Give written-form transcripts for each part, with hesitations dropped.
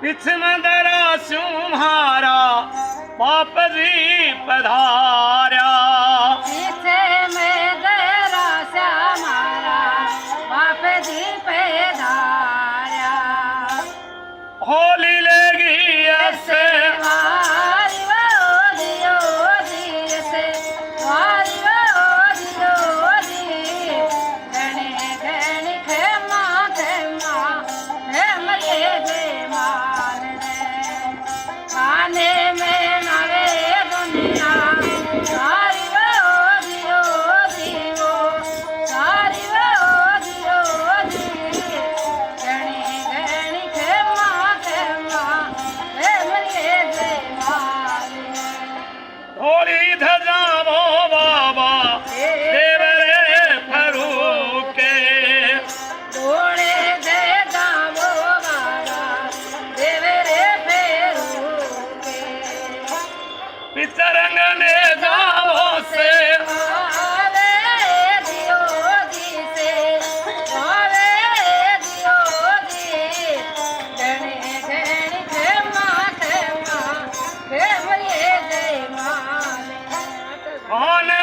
पिछमंदरा सुम्हारा पाप जी पधार्या। पिछमंदरा सुम्हारा पाप जी पधार्या। होली लेगी ऐसे पितरंगने जाओ से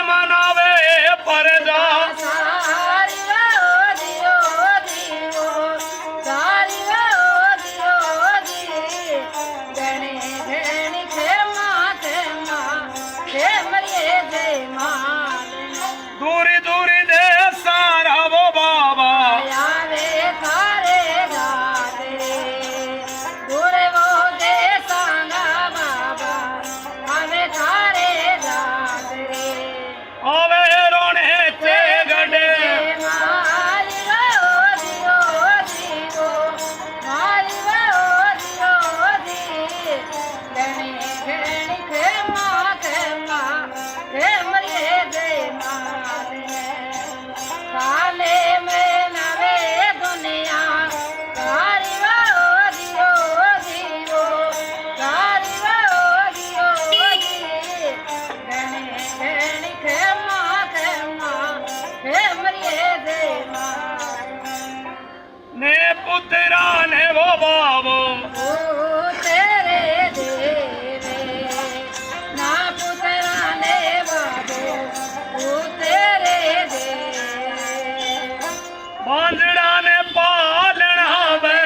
मनावे परदा दूरी दूरी दे सारा वो बाबा आवे रोने ते गडे ने पुत्रा ने वो बाबो तेरे देवे ना पुत्रा ने बाबो तेरे देवे बांझड़ा ने पालना वे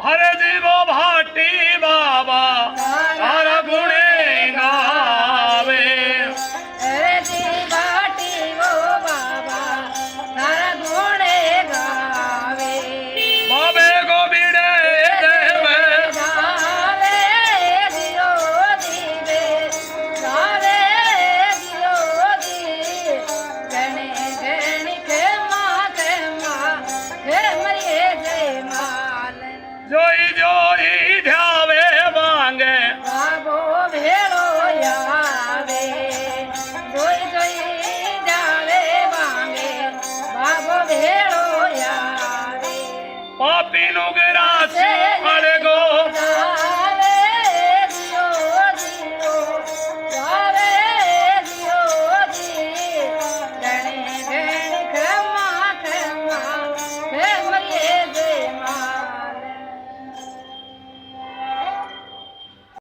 हरे जीवो भाटी बाबा सारा गुणे गावे। हरे जी भाटी वो बाबा सारा गुणे गावे। बाबे को बीड़े देवे गावे दियो दीवे गावे दियो दी गणे गणी के माँ हे मरिए जय माल जोई जोई ध्यावे मांगे बाबो भेड़ो यावे जोई जोई जावे मांगे बाबो भेड़ो यावे पापी नुगे